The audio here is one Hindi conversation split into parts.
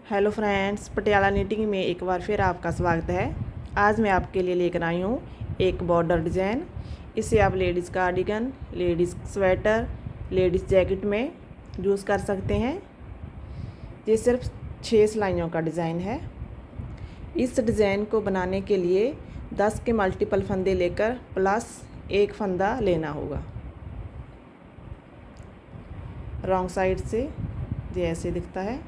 हेलो फ्रेंड्स, पटियाला नीटिंग में एक बार फिर आपका स्वागत है। आज मैं आपके लिए लेकर आई हूँ एक बॉर्डर डिज़ाइन। इसे आप ladies cardigan, ladies sweater, ladies jacket में यूज़ कर सकते हैं। ये सिर्फ 6 सिलाइयों का डिज़ाइन है। इस डिज़ाइन को बनाने के लिए 10 के मल्टीपल फंदे लेकर प्लस एक फंदा लेना होगा। रॉन्ग साइड से ये ऐसे दिखता है।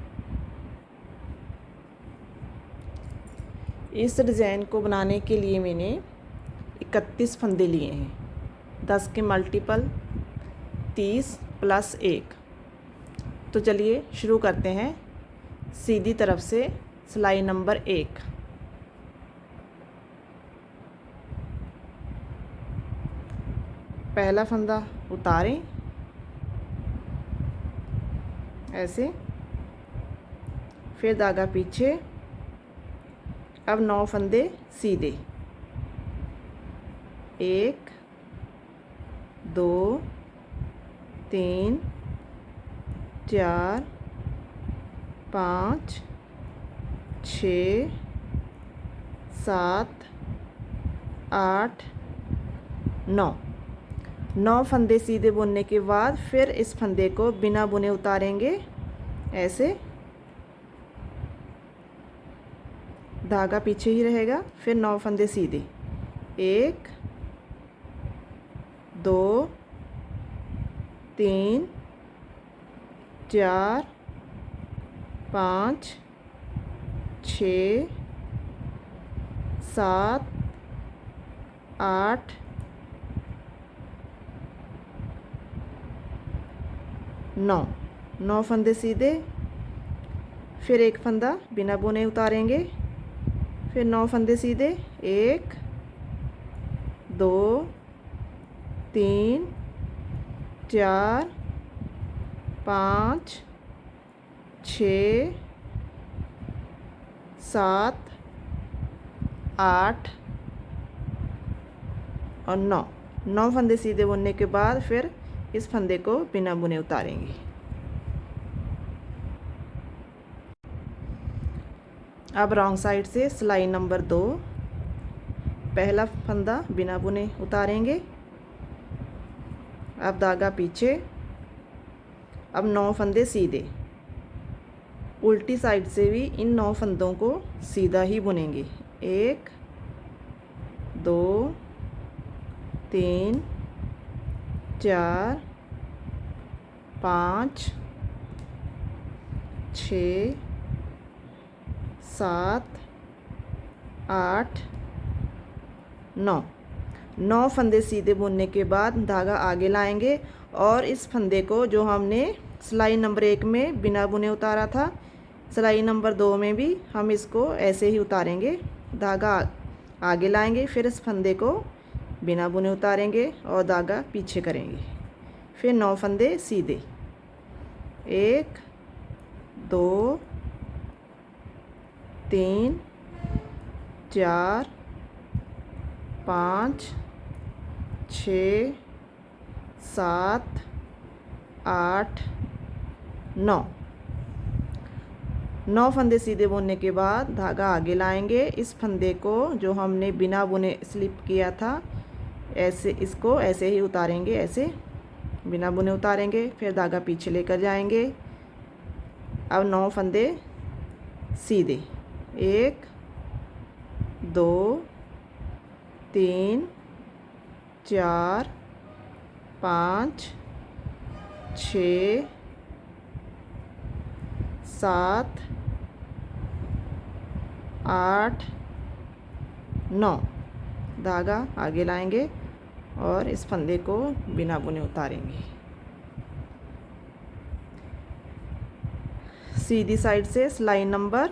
इस डिज़ाइन को बनाने के लिए मैंने 31 फंदे लिए हैं। 10 के मल्टीपल 30 प्लस 1। तो चलिए शुरू करते हैं। सीधी तरफ से सिलाई नंबर 1। पहला फंदा उतारें ऐसे, फिर धागा पीछे। अब 9 फंदे सीधे, 1 2 3 4 5 6 7 8 9 फंदे सीधे बुनने के बाद फिर इस फंदे को बिना बुने उतारेंगे ऐसे। धागा पीछे ही रहेगा। फिर 9 फंदे सीधे, 1 2 3 4 5 6 7 8 9 फंदे सीधे। फिर एक फंदा बिना बुने उतारेंगे। फिर 9 फंदे सीधे, 1 2 3 4 5 6 7 8 और 9 फंदे सीधे बुनने के बाद फिर इस फंदे को बिना बुने उतारेंगे। अब रॉन्ग साइड से सिलाई नंबर 2। पहला फंदा बिना बुने उतारेंगे। अब धागा पीछे। अब 9 फंदे सीधे। उल्टी साइड से भी इन 9 फंदों को सीधा ही बुनेंगे। 1 2 3 4 5 6 7 8 9 फंदे सीधे बुनने के बाद धागा आगे लाएंगे और इस फंदे को जो हमने सिलाई नंबर 1 में बिना बुने उतारा था, सिलाई नंबर 2 में भी हम इसको ऐसे ही उतारेंगे। धागा आगे लाएंगे, फिर इस फंदे को बिना बुने उतारेंगे और धागा पीछे करेंगे। फिर 9 फंदे सीधे, 1 2 3 4 5 6 7 8 9 फंदे सीधे बुनने के बाद धागा आगे लाएंगे। इस फंदे को जो हमने बिना बुने स्लिप किया था, ऐसे इसको ऐसे ही उतारेंगे, ऐसे बिना बुने उतारेंगे। फिर धागा पीछे लेकर जाएंगे। अब 9 फंदे सीधे, 1 2 3 4 5 6 7 8 9। धागा आगे लाएंगे और इस फंदे को बिना बुने उतारेंगे। सीधी साइड से सिलाई नंबर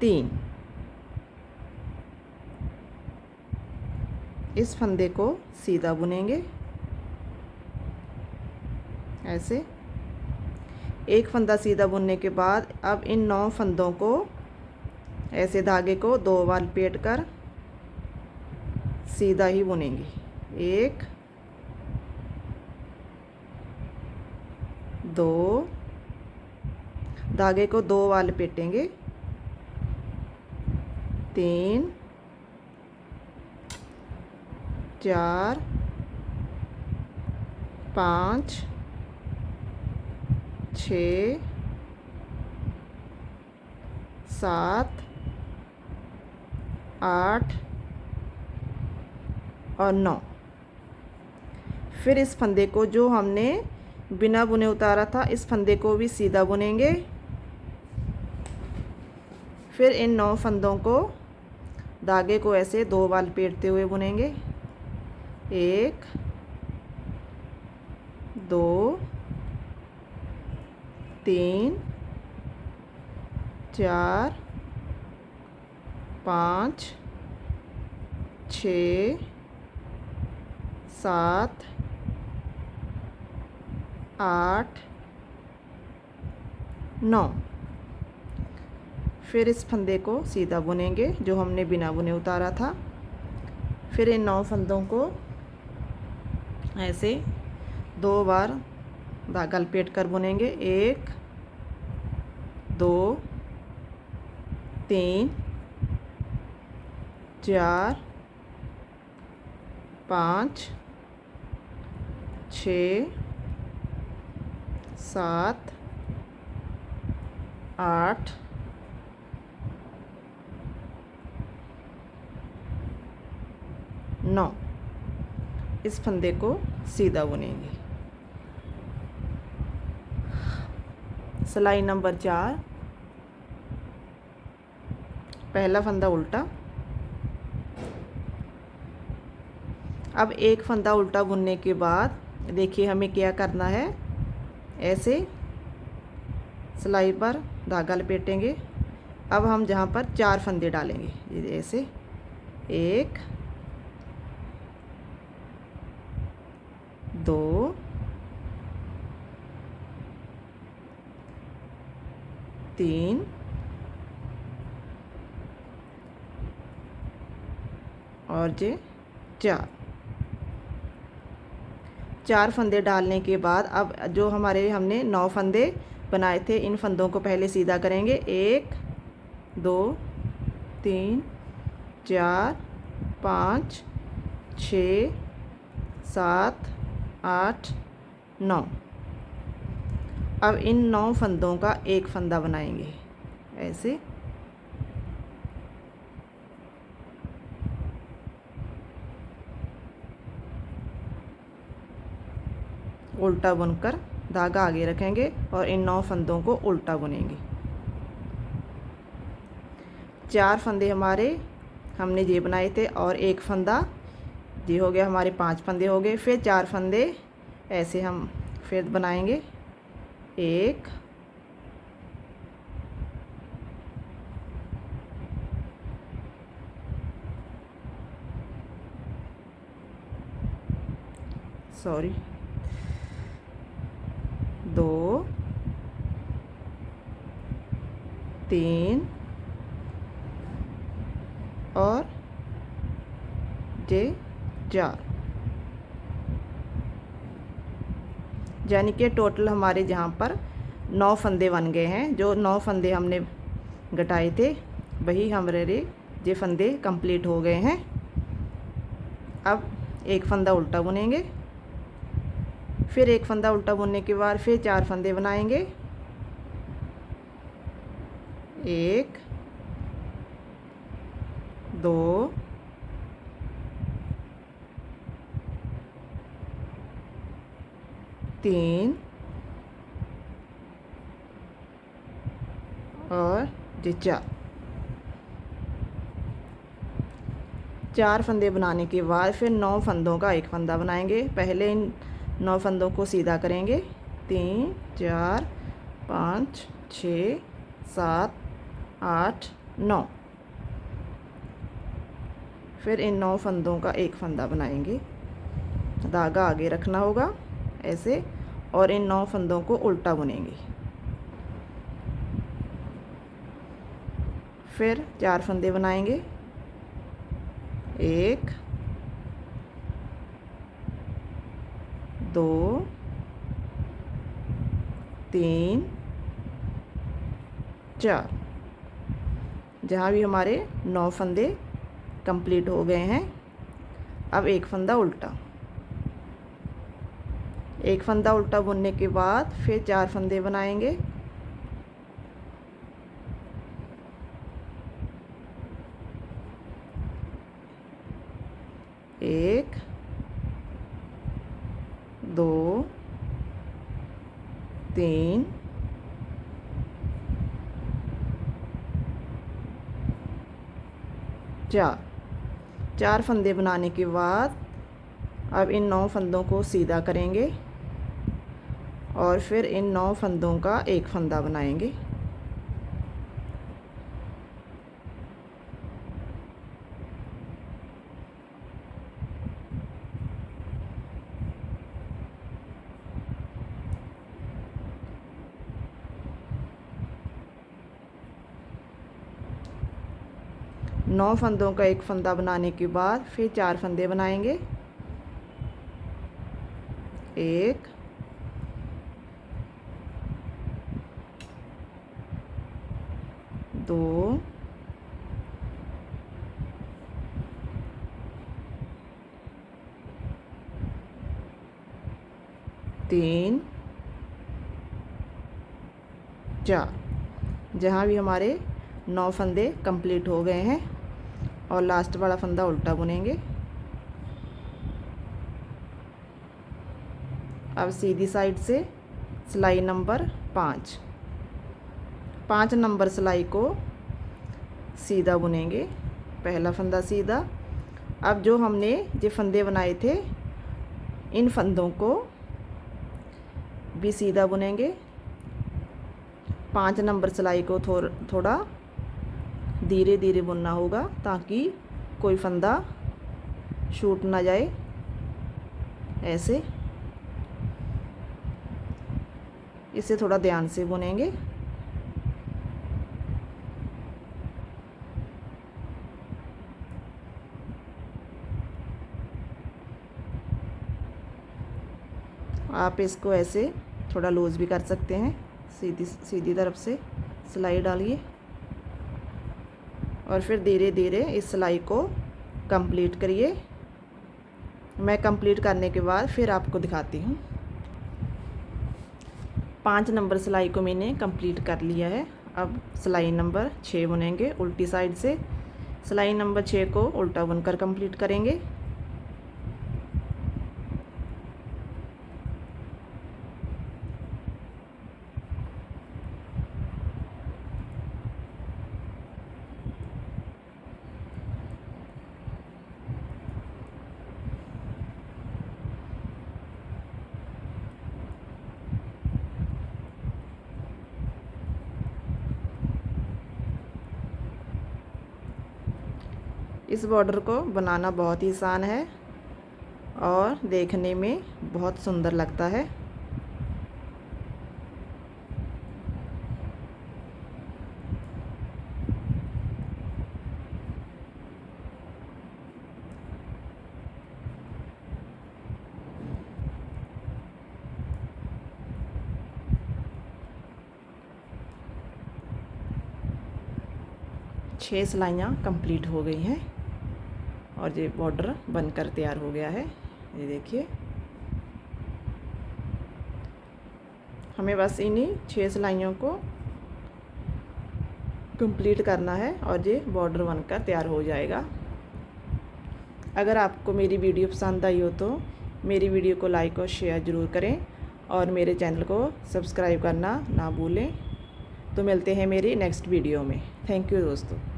3। इस फंदे को सीधा बुनेंगे ऐसे। एक फंदा सीधा बुनने के बाद अब इन 9 फंदों को ऐसे धागे को 2 बार लपेट कर सीधा ही बुनेंगे। 1 2 धागे को 2 बार लपेटेंगे, 3 4 5 6 7 8 और 9। फिर इस फंदे को जो हमने बिना बुने उतारा था, इस फंदे को भी सीधा बुनेंगे। फिर इन 9 फंदों को धागे को ऐसे 2 बार लपेटते हुए बुनेंगे, 1 2 3 4 5 6 7 8 9। फिर इस फंदे को सीधा बुनेंगे जो हमने बिना बुने उतारा था। फिर इन 9 फंदों को ऐसे 2 बार धागा लपेट कर बुनेंगे, 1 2 3 4 5 6 7 8 9। इस फंदे को सीधा बुनेंगे। सिलाई नंबर 4, पहला फंदा उल्टा। अब एक फंदा उल्टा बुनने के बाद देखिए हमें क्या करना है, ऐसे सिलाई पर धागा लपेटेंगे। अब हम जहाँ पर 4 फंदे डालेंगे, ये ऐसे 1 2 3 और ये 4 फंदे डालने के बाद अब जो हमने 9 फंदे बनाए थे, इन फंदों को पहले सीधा करेंगे, 1 2 3 4 5 6 7 8 9। अब इन 9 फंदों का एक फंदा बनाएंगे, ऐसे उल्टा बुनकर धागा आगे रखेंगे और इन 9 फंदों को उल्टा बुनेंगे। 4 फंदे हमने ये बनाए थे और एक फंदा ये हो गया, हमारे 5 फंदे हो गए। फिर 4 फंदे ऐसे हम फिर बनाएंगे, 1 2 3 और ये 4, यानी कि टोटल हमारे जहाँ पर 9 फंदे बन गए हैं। जो 9 फंदे हमने घटाए थे वही हमारे ये फंदे कंप्लीट हो गए हैं। अब एक फंदा उल्टा बुनेंगे, फिर एक फंदा उल्टा बुनने के बाद फिर 4 फंदे बनाएंगे, 1 2 3 और ये 4 फंदे बनाने के बाद फिर 9 फंदों का एक फंदा बनाएंगे। पहले इन 9 फंदों को सीधा करेंगे, 3 4 5 6 7 8 9। फिर इन 9 फंदों का एक फंदा बनाएंगे, धागा आगे रखना होगा ऐसे, और इन 9 फंदों को उल्टा बुनेंगे। फिर 4 फंदे बनाएंगे, 1 2 3 4। जहाँ भी हमारे 9 फंदे कंप्लीट हो गए हैं, अब एक फंदा उल्टा। एक फंदा उल्टा बुनने के बाद फिर 4 फंदे बनाएंगे। एक, 2, 3, 4। 4 फंदे बनाने के बाद अब इन 9 फंदों को सीधा करेंगे और फिर इन 9 फंदों का एक फंदा बनाएंगे। नौ फंदों का एक फंदा बनाने के बाद फिर 4 फंदे बनाएंगे। एक, 2, 3, 4। जहाँ भी हमारे 9 फंदे कंप्लीट हो गए हैं और लास्ट वाला फंदा उल्टा बुनेंगे। अब सीधी साइड से सिलाई नंबर 5, 5 नंबर सिलाई को सीधा बुनेंगे। पहला फंदा सीधा। अब जो हमने ये फंदे बनाए थे, इन फंदों को भी सीधा बुनेंगे। 5 नंबर सिलाई को थोड़ा धीरे धीरे बुनना होगा ताकि कोई फंदा छूट ना जाए। ऐसे इसे थोड़ा ध्यान से बुनेंगे। आप इसको ऐसे थोड़ा लूज़ भी कर सकते हैं। सीधी तरफ से सिलाई डालिए और फिर धीरे धीरे इस सिलाई को कंप्लीट करिए। मैं कंप्लीट करने के बाद फिर आपको दिखाती हूँ। 5 नंबर सिलाई को मैंने कंप्लीट कर लिया है। अब सिलाई नंबर 6 बुनेंगे उल्टी साइड से। सिलाई नंबर 6 को उल्टा बुनकर कंप्लीट करेंगे। इस बॉर्डर को बनाना बहुत ही आसान है और देखने में बहुत सुंदर लगता है। छः सिलाइयाँ कंप्लीट हो गई हैं और ये बॉर्डर बनकर तैयार हो गया है। ये देखिए, हमें बस इन्हीं 6 सिलाइयों को कंप्लीट करना है और ये बॉर्डर बनकर तैयार हो जाएगा। अगर आपको मेरी वीडियो पसंद आई हो तो मेरी वीडियो को लाइक और शेयर ज़रूर करें और मेरे चैनल को सब्सक्राइब करना ना भूलें। तो मिलते हैं मेरी नेक्स्ट वीडियो में। थैंक यू दोस्तों।